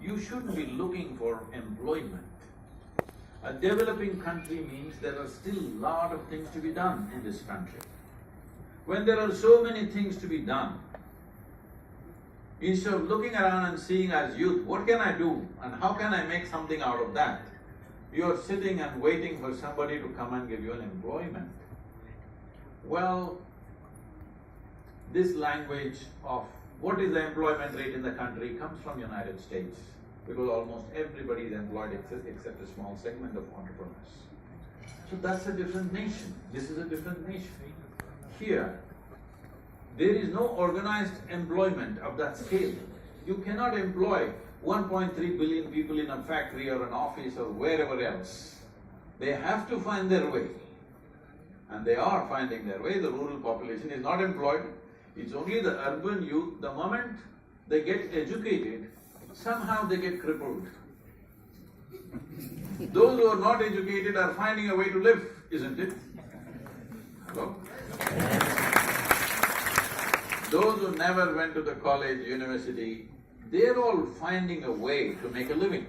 you shouldn't be looking for employment. A developing country means there are still a lot of things to be done in this country. When there are so many things to be done, instead of looking around and seeing as youth, what can I do and how can I make something out of that, you're sitting and waiting for somebody to come and give you an employment. Well, this language of what is the employment rate in the country comes from United States, because almost everybody is employed except a small segment of entrepreneurs. So that's a different nation, this is a different nation. Here, there is no organized employment of that scale. You cannot employ 1.3 billion people in a factory or an office or wherever else. They have to find their way. And they are finding their way. The rural population is not employed. It's only the urban youth, the moment they get educated, somehow they get crippled. Those who are not educated are finding a way to live, isn't it? Hello? Those who never went to the college, university, they're all finding a way to make a living.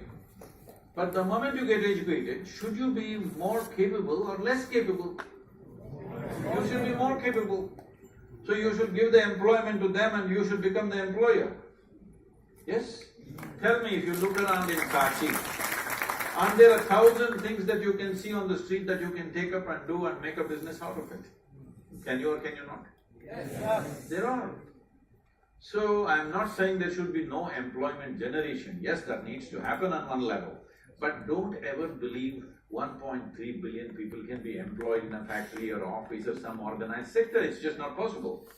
But the moment you get educated, should you be more capable or less capable? You should be more capable. So you should give the employment to them and you should become the employer. Yes? Tell me, if you look around in Kachi, aren't there 1,000 things that you can see on the street that you can take up and do and make a business out of it? Can you or can you not? Yes. There are. So, I'm not saying there should be no employment generation. Yes, that needs to happen on one level. But don't ever believe 1.3 billion people can be employed in a factory or office or some organized sector. It's just not possible.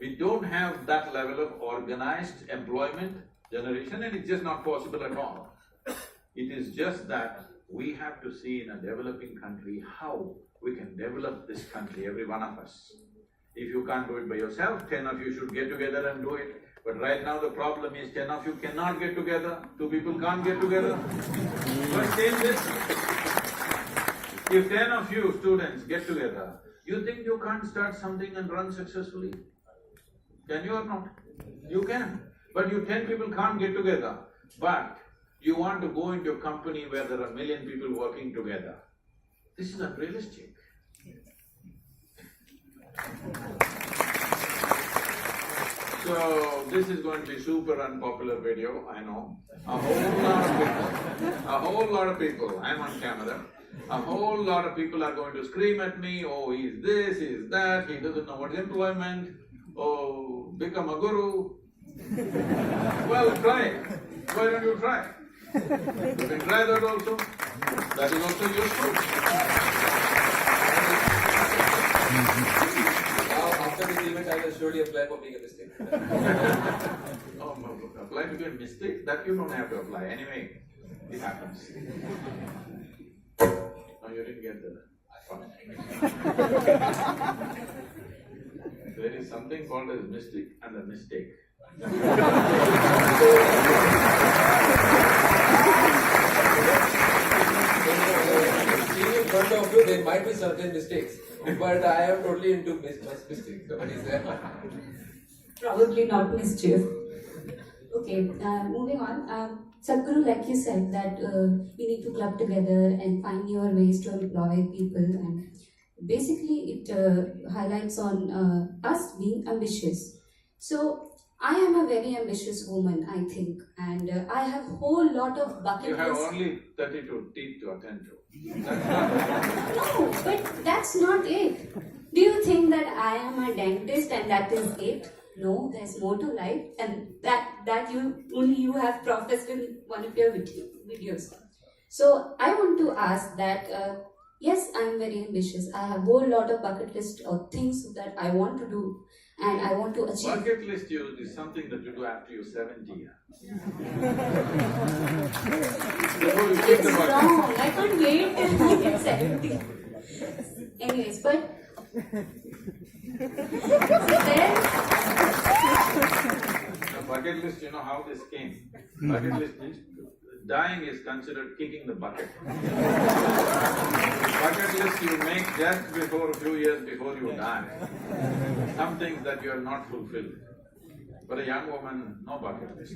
We don't have that level of organized employment generation and it's just not possible at all. It is just that we have to see in a developing country how we can develop this country, every one of us. If you can't do it by yourself, 10 of you should get together and do it. But right now the problem is 10 of you cannot get together, 2 people can't get together. But change this. If 10 of you students get together, you think you can't start something and run successfully? Can you or not? You can. But you 10 people can't get together, but you want to go into a company where there are 1 million people working together. This is unrealistic. So, this is going to be super unpopular video, I know. A whole lot of people, I'm on camera, a whole lot of people are going to scream at me, oh, he's this, he's that, he doesn't know what's employment, oh, become a guru. Well, try. Why don't you try? You can try that also. That is also useful. After this event, I will surely apply for being a mistake. Oh, no, apply to be a mistake? That you don't have to apply. Anyway, it happens. No, you didn't get the point. There is something called as mystic and a mistake. In front of you, there might be certain mistakes, but I am totally into mistakes. What is that? Probably not mischief. Okay, moving on. SadhGuru, like you said, that we need to club together and find newer ways to employ people, and basically it highlights on us being ambitious. So, I am a very ambitious woman, I think, and I have a whole lot of bucket lists. You have only 32 teeth to attend to. No, but that's not it. Do you think that I am a dentist and that is it? No, there's more to life, and that you have professed in one of your videos. So I want to ask that, yes, I am very ambitious. I have a whole lot of bucket list of things that I want to do and I want to achieve. Bucket list is something that you do after you're 70. It's wrong. I can't wait till I get 70. Anyways, but The bucket list, you know how this came? Bucket list means dying is considered kicking the bucket. Bucket list you make just before, a few years before you die. Some things that you have not fulfilled. For a young woman, no bucket list.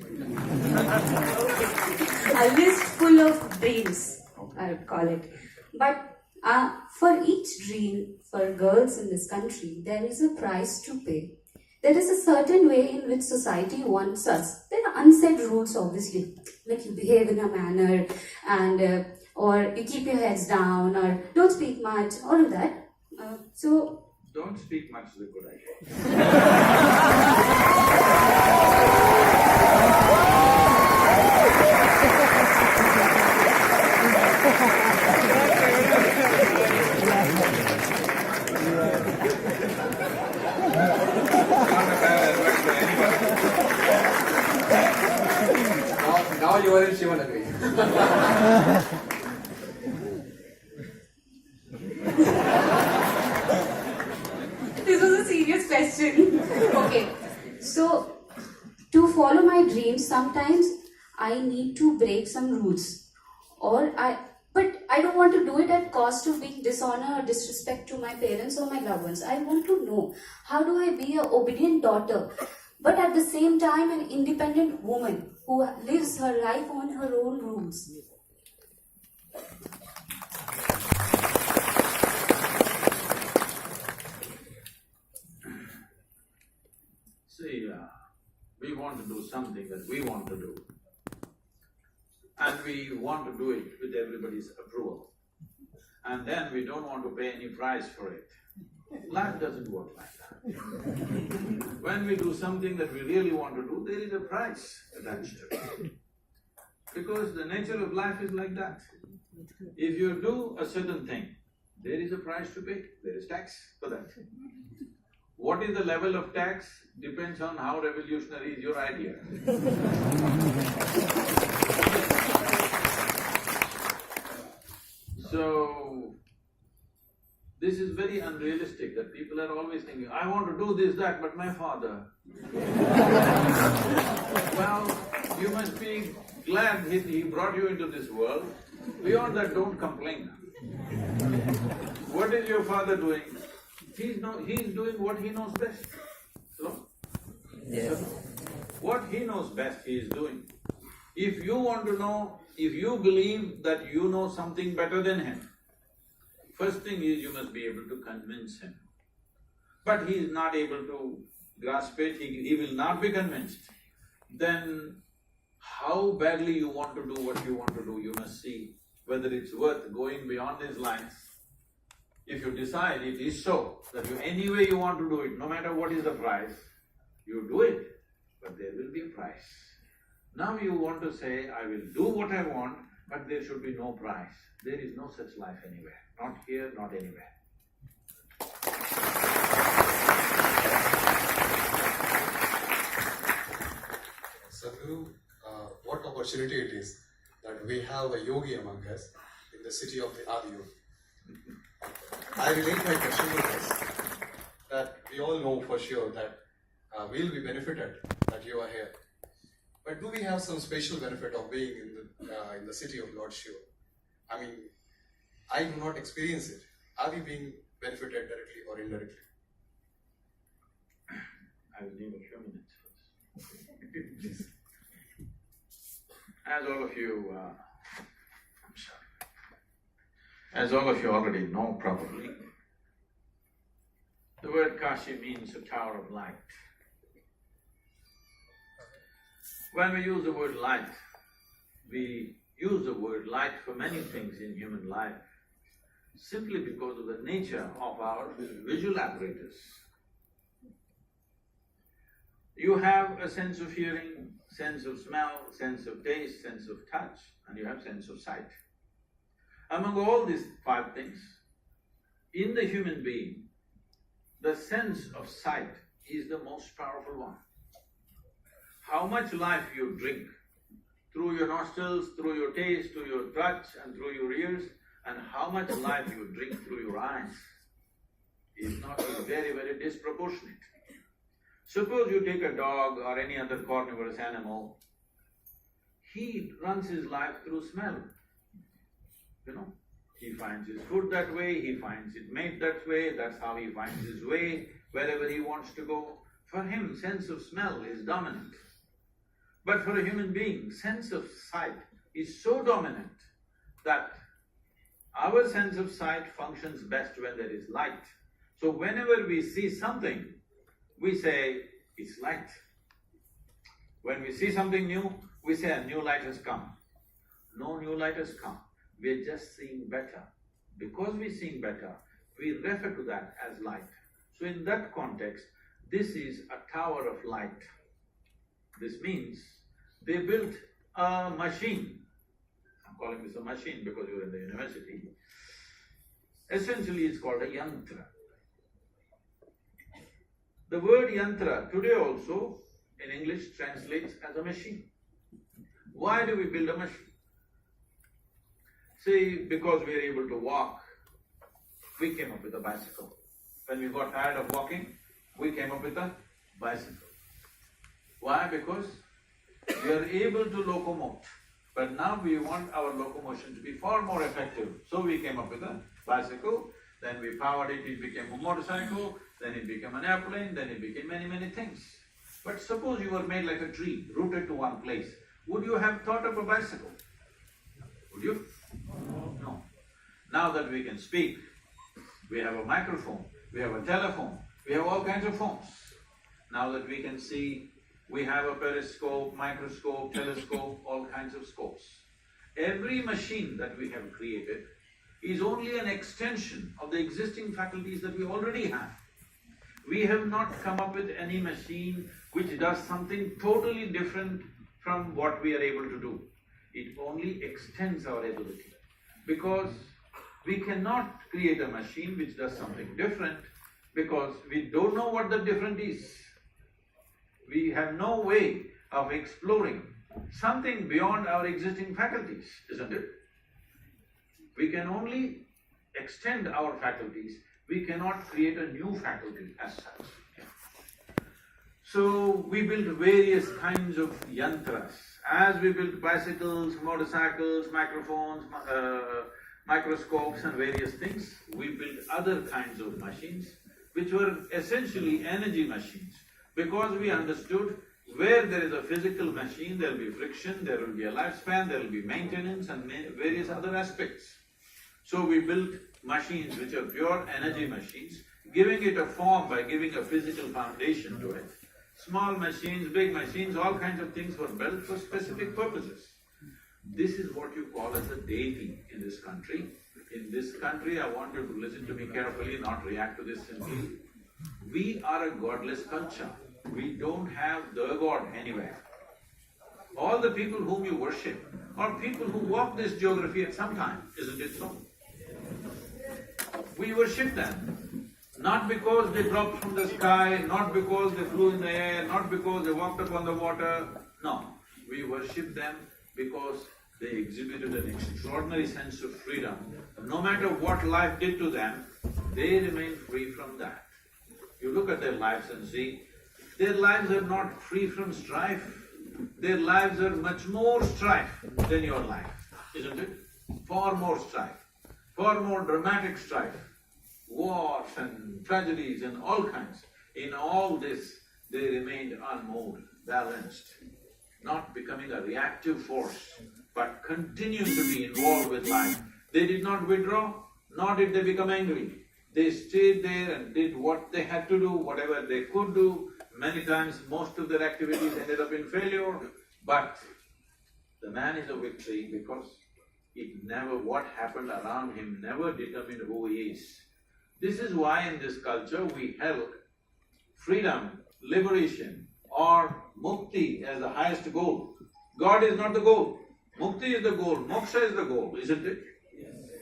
a list full of dreams, I would call it. But for each dream, for girls in this country, there is a price to pay. There is a certain way in which society wants us. There are unsaid rules, obviously, like you behave in a manner, and or you keep your heads down, or don't speak much, all of that. So Don't speak much is a good idea. Now you are in Shivanagari. this was a serious question. Okay, so to follow my dreams, sometimes I need to break some rules, but I don't want to do it at cost of being dishonor or disrespect to my parents or my loved ones. I want to know, how do I be an obedient daughter, but at the same time an independent woman who lives her life on her own rules? See, we want to do something that we want to do. And we want to do it with everybody's approval. And then we don't want to pay any price for it. Life doesn't work like that. When we do something that we really want to do, there is a price attached to it. Because the nature of life is like that. If you do a certain thing, there is a price to pay, there is tax for that. What is the level of tax depends on how revolutionary is your idea. So, this is very unrealistic that people are always thinking, I want to do this, that, but my father. Well, you must be glad he brought you into this world. Beyond that, don't complain. What is your father doing? He's doing what he knows best. So, what he knows best, he is doing. If you want to know, if you believe that you know something better than him, first thing is you must be able to convince him. But he is not able to grasp it, he will not be convinced. Then how badly you want to do what you want to do, you must see whether it's worth going beyond his lines. If you decide it is so, that any way you want to do it, no matter what is the price, you do it, but there will be a price. Now you want to say, I will do what I want, but there should be no price. There is no such life anywhere, not here, not anywhere. Sadhguru, what opportunity it is that we have a yogi among us in the city of the Adi. I relate my question to this, that we all know for sure that we'll be benefited that you are here. But do we have some special benefit of being in the city of Lord Shiva? I mean, I do not experience it. Are we being benefited directly or indirectly? I will need a few minutes first. As all of you, as all of you already know probably, the word Kashi means a tower of light. When we use the word light, we use the word light for many things in human life, simply because of the nature of our visual apparatus. You have a sense of hearing, sense of smell, sense of taste, sense of touch, and you have sense of sight. Among all these five things, in the human being, the sense of sight is the most powerful one. How much life you drink through your nostrils, through your taste, through your touch and through your ears, and how much life you drink through your eyes is very, very disproportionate. Suppose you take a dog or any other carnivorous animal, he runs his life through smell. You know, he finds his food that way, he finds it made that way, that's how he finds his way wherever he wants to go. For him, sense of smell is dominant. But for a human being, sense of sight is so dominant that our sense of sight functions best when there is light. So whenever we see something, we say, it's light. When we see something new, we say a new light has come. No new light has come, we're just seeing better. Because we're seeing better, we refer to that as light. So in that context, this is a tower of light. This means they built a machine. I'm calling this a machine because you're in the university. Essentially, it's called a yantra. The word yantra today also in English translates as a machine. Why do we build a machine? See, because we are able to walk, we came up with a bicycle. When we got tired of walking, we came up with a bicycle. Why? Because we are able to locomote. But now we want our locomotion to be far more effective. So we came up with a bicycle, then we powered it, it became a motorcycle, then it became an airplane, then it became many, many things. But suppose you were made like a tree, rooted to one place. Would you have thought of a bicycle? Would you? No. Now that we can speak, we have a microphone, we have a telephone, we have all kinds of phones. Now that we can see, we have a periscope, microscope, telescope, all kinds of scopes. Every machine that we have created is only an extension of the existing faculties that we already have. We have not come up with any machine which does something totally different from what we are able to do. It only extends our ability. Because we cannot create a machine which does something different because we don't know what the different is. We have no way of exploring something beyond our existing faculties, isn't it? We can only extend our faculties, we cannot create a new faculty as such. So we built various kinds of yantras. As we built bicycles, motorcycles, microphones, microscopes and various things, we built other kinds of machines which were essentially energy machines. Because we understood where there is a physical machine, there will be friction, there will be a lifespan, there will be maintenance and various other aspects. So we built machines which are pure energy machines, giving it a form by giving a physical foundation to it. Small machines, big machines, all kinds of things were built for specific purposes. This is what you call as a deity in this country. In this country, I want you to listen to me carefully, not react to this simply. We are a godless culture. We don't have the God anywhere. All the people whom you worship are people who walk this geography at some time, isn't it so? We worship them, not because they dropped from the sky, not because they flew in the air, not because they walked upon the water. No, we worship them because they exhibited an extraordinary sense of freedom. No matter what life did to them, they remained free from that. You look at their lives and see, their lives are not free from strife. Their lives are much more strife than your life, isn't it? Far more strife, far more dramatic strife, wars and tragedies and all kinds. In all this, they remained unmoved, balanced, not becoming a reactive force, but continuing to be involved with life. They did not withdraw, nor did they become angry. They stayed there and did what they had to do, whatever they could do. Many times, most of their activities ended up in failure, but the man is a victory because what happened around him never determined who he is. This is why in this culture we held freedom, liberation or mukti as the highest goal. God is not the goal. Mukti is the goal, moksha is the goal, isn't it?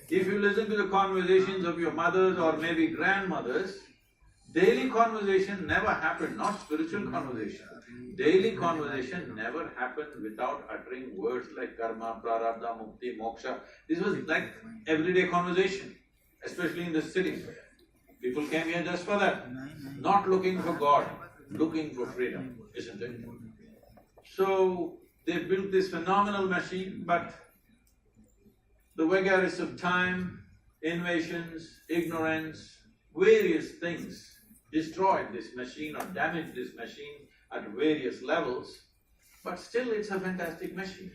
If you listen to the conversations of your mothers or maybe grandmothers, daily conversation never happened, not spiritual conversation. Daily conversation never happened without uttering words like karma, prarabdha, mukti, moksha. This was like everyday conversation, especially in the cities. People came here just for that, not looking for God, looking for freedom, isn't it? So they built this phenomenal machine, but the vagaries of time, invasions, ignorance, various things destroyed this machine or damaged this machine at various levels, but still it's a fantastic machine.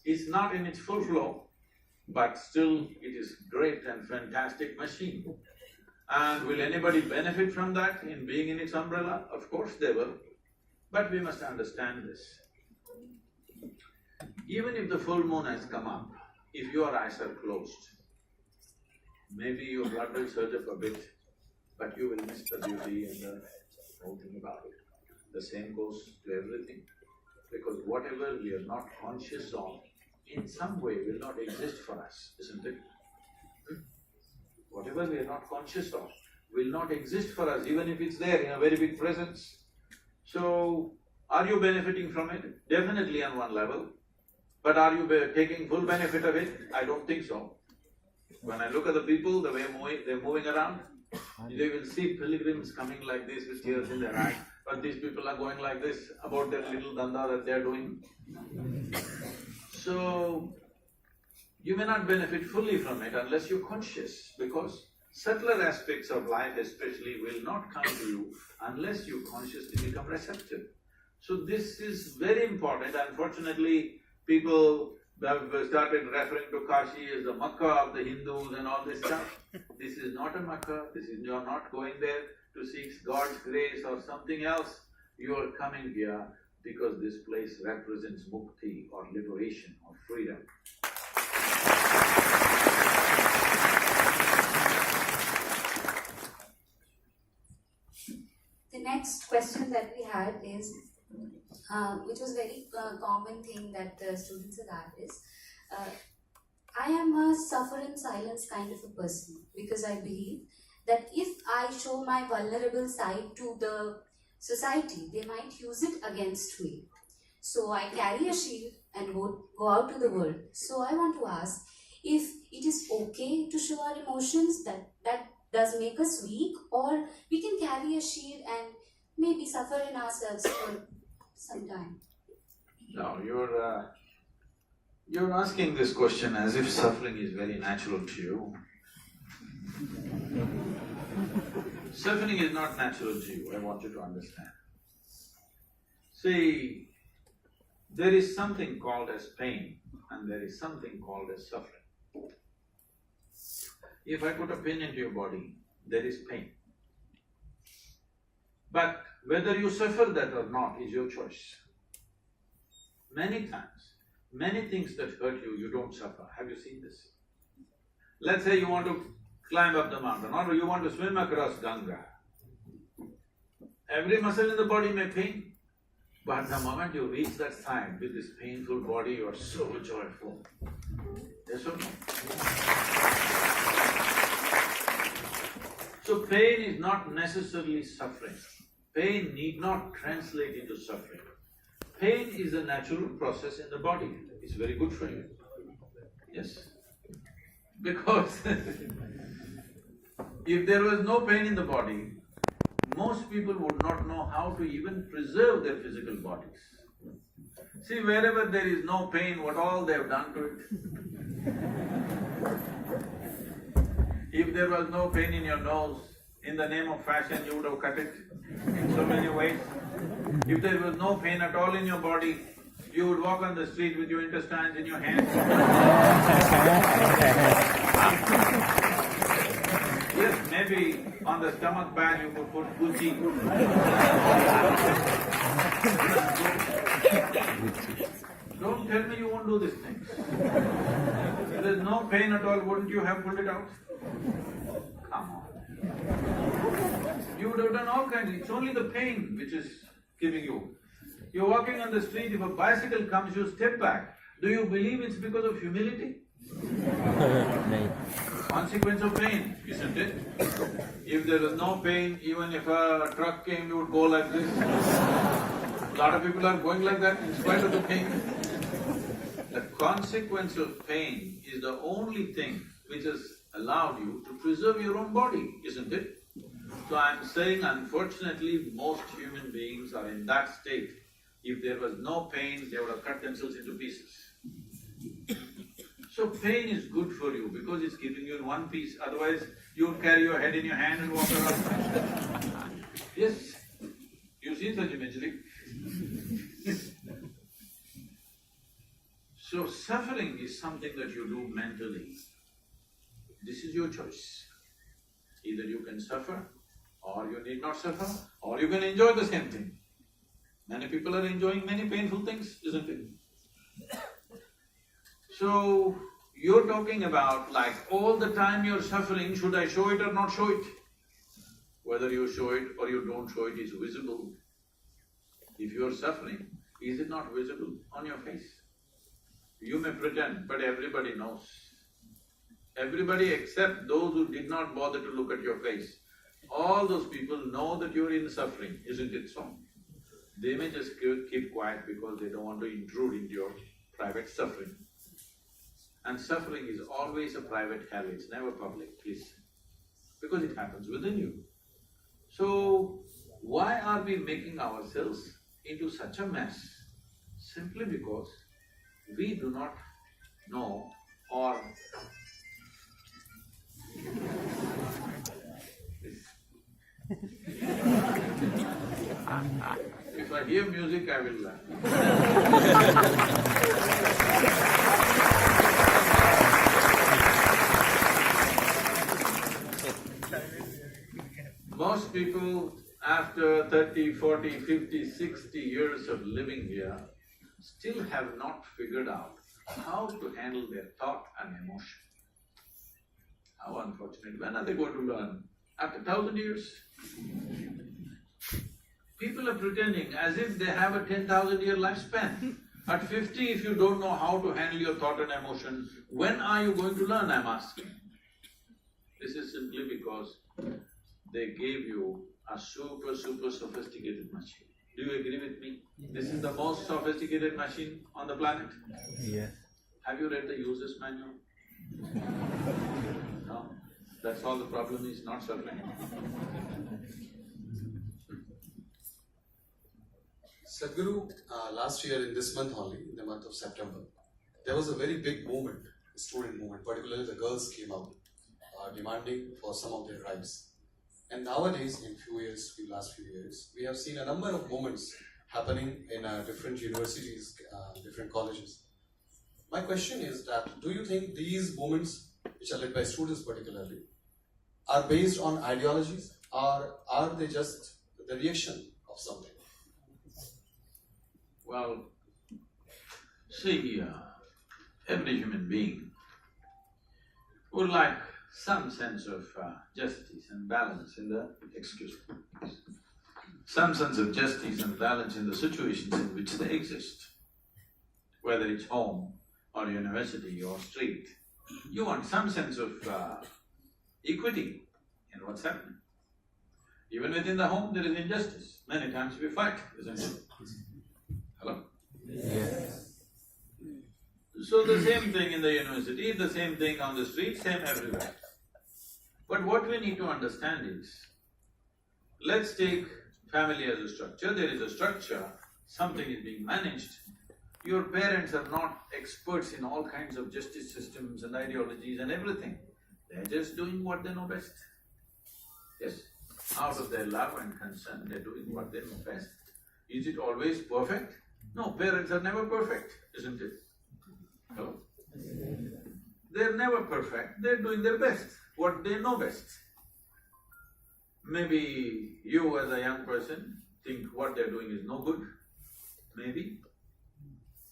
It's not in its full flow, but still it is great and fantastic machine. And will anybody benefit from that in being in its umbrella? Of course they will. But we must understand this. Even if the full moon has come up, if your eyes are closed, maybe your blood will surge up a bit, but you will miss the beauty and the whole thing about it. The same goes to everything. Because whatever we are not conscious of, in some way will not exist for us, isn't it? Whatever we are not conscious of will not exist for us, even if it's there in a very big presence. So, are you benefiting from it? Definitely on one level. But are you taking full benefit of it? I don't think so. When I look at the people, the way they're moving around, they will see pilgrims coming like this with tears in their eyes, but these people are going like this about their little danda that they're doing. So, you may not benefit fully from it unless you're conscious, because subtler aspects of life especially will not come to you unless you consciously become receptive. So this is very important. Unfortunately, people have started referring to Kashi as the Makkah of the Hindus and all this stuff. This is not a Makkah, you're not going there to seek God's grace or something else. You are coming here because this place represents mukti or liberation or freedom. The next question that we had is, which was very common thing that the students have had is, I am a suffer in silence kind of a person, because I believe that if I show my vulnerable side to the society, they might use it against me. So I carry a shield and go out to the world. So I want to ask if it is okay to show our emotions, that does make us weak, or we can carry a shield and maybe suffer in ourselves for some time. No, you're asking this question as if suffering is very natural to you. Suffering is not natural to you, I want you to understand. See, there is something called as pain and there is something called as suffering. If I put a pin into your body, there is pain. But whether you suffer that or not is your choice. Many times, many things that hurt you, you don't suffer. Have you seen this? Let's say you want to climb up the mountain or you want to swim across Ganga. Every muscle in the body may pain, but the moment you reach that side with this painful body, you are so joyful. Yes or no? So pain is not necessarily suffering. Pain need not translate into suffering. Pain is a natural process in the body. It's very good for you. Yes? Because if there was no pain in the body, most people would not know how to even preserve their physical bodies. See, wherever there is no pain, what all they have done to it. If there was no pain in your nose, in the name of fashion you would have cut it in so many ways. If there was no pain at all in your body, you would walk on the street with your intestines in your hands. Yes, maybe on the stomach bag you could put Gucci. Don't tell me you won't do these things. If there's no pain at all, wouldn't you have pulled it out? Come on. You would have done all kinds. It's only the pain which is giving you. You're walking on the street, if a bicycle comes, you step back. Do you believe it's because of humility? Consequence of pain, isn't it? If there was no pain, even if a truck came, you would go like this. A lot of people are going like that in spite of the pain. The consequence of pain is the only thing which has allowed you to preserve your own body, isn't it? So I'm saying, unfortunately, most human beings are in that state. If there was no pain, they would have cut themselves into pieces. So pain is good for you because it's keeping you in one piece, otherwise you would carry your head in your hand and walk around. Yes, you see such imagery. So suffering is something that you do mentally. This is your choice. Either you can suffer, or you need not suffer, or you can enjoy the same thing. Many people are enjoying many painful things, isn't it? So, you're talking about like all the time you're suffering, should I show it or not show it? Whether you show it or you don't show it is visible. If you're suffering, is it not visible on your face? You may pretend, but everybody knows. Everybody except those who did not bother to look at your face. All those people know that you're in suffering, isn't it so? They may just keep quiet because they don't want to intrude into your private suffering. And suffering is always a private hell, it's never public, please. Because it happens within you. So, why are we making ourselves into such a mess? Simply because we do not know or if I hear music, I will laugh. Most people, after 30, 40, 50, 60 years of living here, still have not figured out how to handle their thought and emotion. How unfortunate. When are they going to learn? After 1,000 years? People are pretending as if they have a 10,000-year lifespan. At 50, if you don't know how to handle your thought and emotion, when are you going to learn, I'm asking? This is simply because they gave you a super sophisticated machine. Do you agree with me? This is the most sophisticated machine on the planet. Yes. Have you read the user's manual? No? That's all the problem is, not suffering. SadhGuru, last year in this month only, in the month of September, there was a very big movement, student movement, particularly the girls came out demanding for some of their rights. And nowadays, in last few years, we have seen a number of movements happening in different universities, different colleges. My question is that, do you think these movements, which are led by students particularly, are based on ideologies, or are they just the reaction of something? Well, see, every human being would like some sense of justice and balance in the… excuse me. Some sense of justice and balance in the situations in which they exist. Whether it's home or university or street, you want some sense of equity in what's happening. Even within the home there is injustice. Many times we fight, isn't it? Hello? Yes. So the same thing in the university, the same thing on the street, same everywhere. But what we need to understand is, let's take family as a structure. There is a structure, something is being managed. Your parents are not experts in all kinds of justice systems and ideologies and everything. They're just doing what they know best. Yes, out of their love and concern, they're doing what they know best. Is it always perfect? No, parents are never perfect, isn't it? Hello? They're never perfect, they're doing their best, what they know best. Maybe you as a young person think what they're doing is no good, maybe,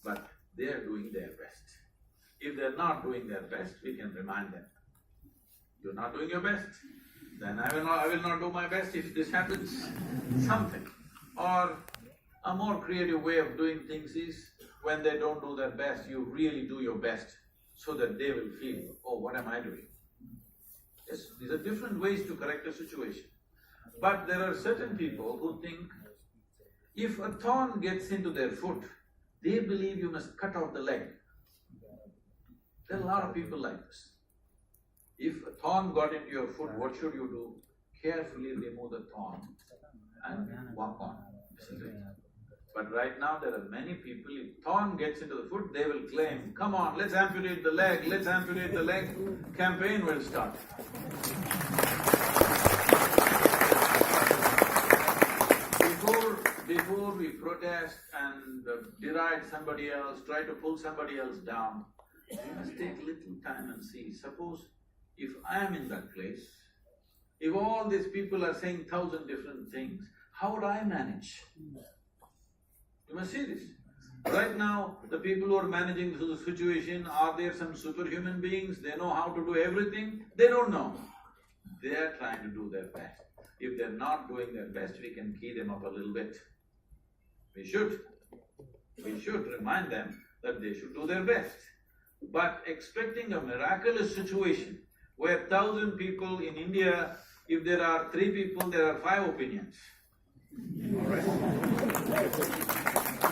but they are doing their best. If they're not doing their best, we can remind them. You're not doing your best, then I will not do my best if this happens. Something. Or a more creative way of doing things is, when they don't do their best, you really do your best so that they will feel, oh, what am I doing? Yes, these are different ways to correct a situation. But there are certain people who think, if a thorn gets into their foot, they believe you must cut off the leg. There are a lot of people like this. If a thorn got into your foot, what should you do? Carefully remove the thorn and walk on, isn't it? But right now there are many people, if thorn gets into the foot, they will claim, come on, let's amputate the leg, let's amputate the leg, campaign will start. before we protest and deride somebody else, try to pull somebody else down, we must take little time and see, suppose if I am in that place, if all these people are saying 1,000 different things, how would I manage? You must see this. Right now, the people who are managing the situation, are there some superhuman beings? They know how to do everything? They don't know. They are trying to do their best. If they're not doing their best, we can key them up a little bit. We should remind them that they should do their best. But expecting a miraculous situation where 1,000 people in India, if there are 3 people, there are 5 opinions. All right?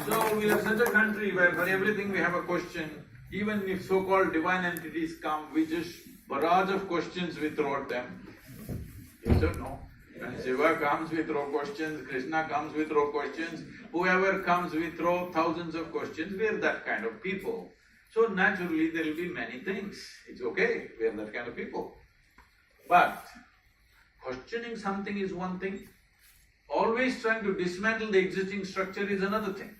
So we are such a country where for everything we have a question. Even if so-called divine entities come, we just barrage of questions we throw at them. Yes or no? When Shiva comes, we throw questions, Krishna comes, we throw questions, whoever comes, we throw thousands of questions. We are that kind of people. So naturally there will be many things. It's okay, we are that kind of people. But questioning something is one thing, always trying to dismantle the existing structure is another thing.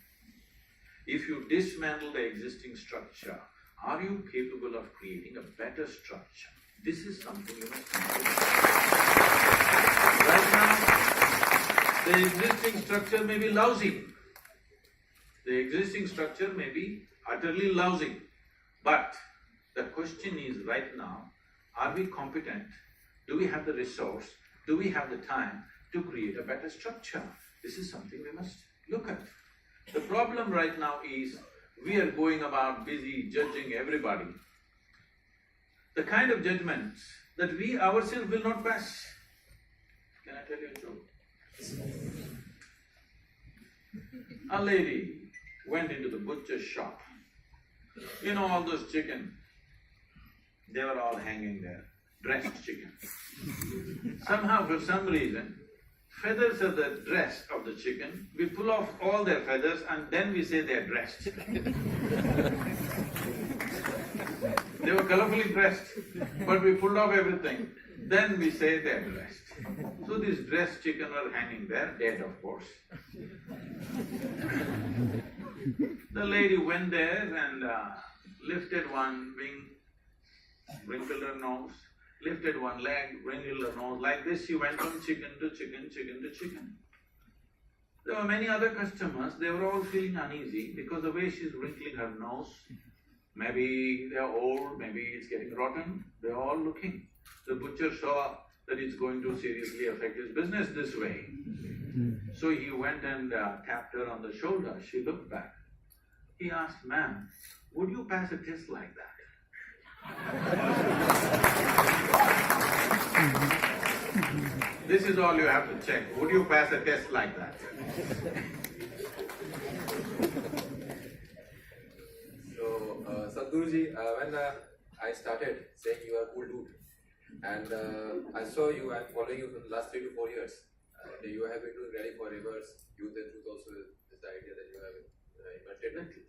If you dismantle the existing structure, are you capable of creating a better structure? This is something you must consider. Right now, the existing structure may be lousy. The existing structure may be utterly lousy. But the question is right now, are we competent? Do we have the resource? Do we have the time to create a better structure? This is something we must look at. The problem right now is, we are going about busy judging everybody. The kind of judgments that we ourselves will not pass. Can I tell you a joke? A lady went into the butcher's shop. You know all those chicken, they were all hanging there, dressed chicken. Somehow, for some reason, feathers are the dress of the chicken, we pull off all their feathers and then we say they're dressed. They were colorfully dressed, but we pulled off everything, then we say they're dressed. So these dressed chicken are hanging there, dead of course. The lady went there and lifted one wing, wrinkled her nose, lifted one leg, wrinkled her nose, like this she went from chicken to chicken, chicken to chicken. There were many other customers, they were all feeling uneasy because the way she's wrinkling her nose, maybe they're old, maybe it's getting rotten, they're all looking. The butcher saw that it's going to seriously affect his business this way. So he went and tapped her on the shoulder, she looked back. He asked, "Ma'am, would you pass a test like that?" This is all you have to check, would you pass a test like that? So, SadhGuruji, when I started saying you are a cool dude, and I saw you and following you for the last 3 to 4 years, you have been doing Rally for Rivers, Youth and Truth also is the idea that you have invented.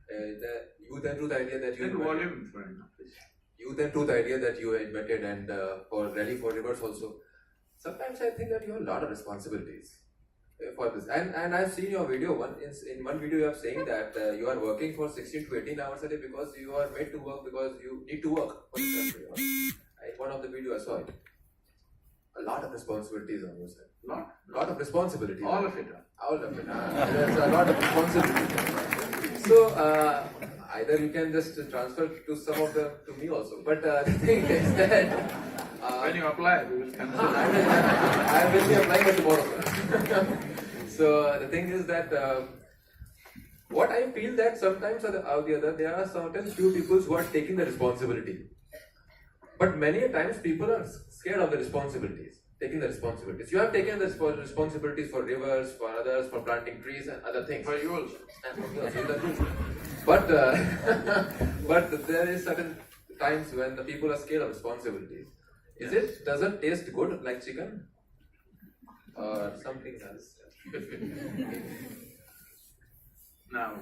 The Youth and Truth idea that you invented. Youth and Truth idea that you invented, and for Rally for Rivers also. Sometimes I think that you have a lot of responsibilities for this. And I've seen your video, in one video you are saying that you are working for 16 to 18 hours a day because you are made to work because you need to work. In one of the videos I saw it. A lot of responsibilities on yourself. Lot of responsibilities. All of it. All of it. There's a lot of responsibility. So either you can just transfer to some of them to me also. But the thing is that when you apply, we will consider. I will be applying by tomorrow. So the thing is that what I feel that sometimes or the other there are certain few people who are taking the responsibility. But many a times people are scared of the responsibilities, taking the responsibilities. You have taken the responsibilities for rivers, for others, for planting trees and other things. For you also. And for me also, but but there is certain times when the people are scared of responsibilities. Does it taste good like chicken? Or something else? Now,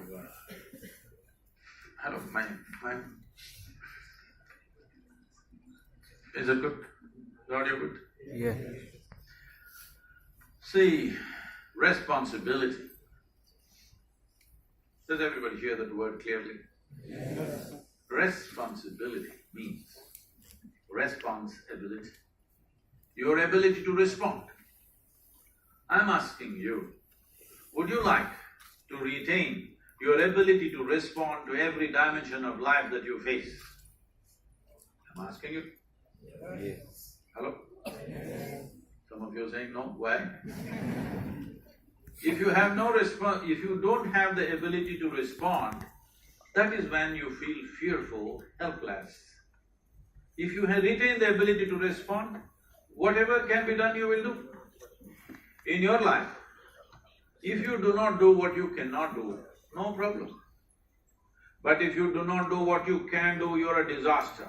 hello, my is it good? Is audio good? Yeah. See, responsibility. Does everybody hear that word clearly? Responsibility means responsibility, your ability to respond. I'm asking you, would you like to retain your ability to respond to every dimension of life that you face? I'm asking you. Yes. Hello? Some of you are saying no, why? If you have no if you don't have the ability to respond, that is when you feel fearful, helpless. If you have retained the ability to respond, whatever can be done, you will do in your life. If you do not do what you cannot do, no problem. But if you do not do what you can do, you're a disaster.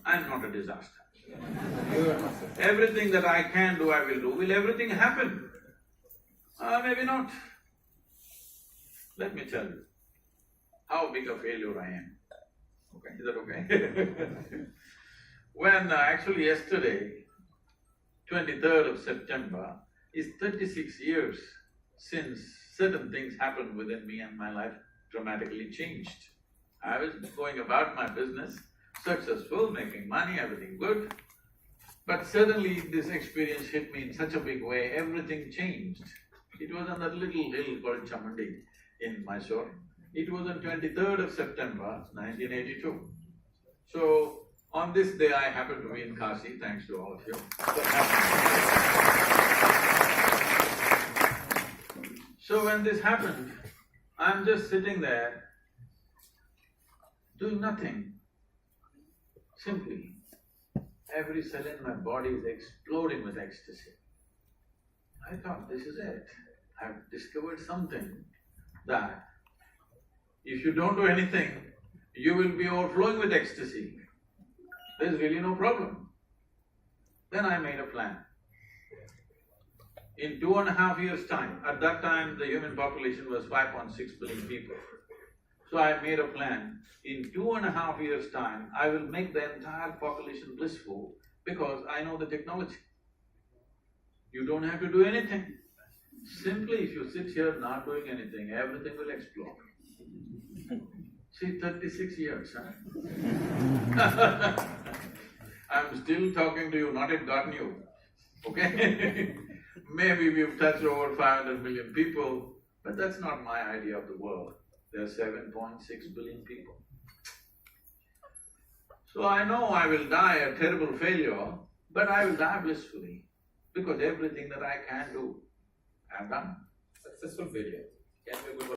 I'm not a disaster. Everything that I can do, I will do. Will everything happen? Maybe not. Let me tell you how big a failure I am. Okay, is that okay? When actually yesterday, 23rd of September, is 36 years since certain things happened within me and my life dramatically changed. I was going about my business, successful, making money, everything good. But suddenly this experience hit me in such a big way, everything changed. It was on that little hill called Chamundi in Mysore. It was on 23rd of September, 1982. So, on this day I happened to be in Kashi, thanks to all of you. So when this happened, I'm just sitting there, doing nothing. Simply, every cell in my body is exploding with ecstasy. I thought, this is it. I've discovered something that if you don't do anything, you will be overflowing with ecstasy. There's really no problem. Then I made a plan. In 2.5 years' time, at that time the human population was 5.6 billion people. So I made a plan, in 2.5 years' time, I will make the entire population blissful because I know the technology. You don't have to do anything. Simply if you sit here not doing anything, everything will explode. See, 36 years, huh? I'm still talking to you, not yet gotten you, okay? Maybe we've touched over 500 million people, but that's not my idea of the world. There are 7.6 billion people. So I know I will die a terrible failure, but I will die blissfully, because everything that I can do, I've done. Successful failure can be a good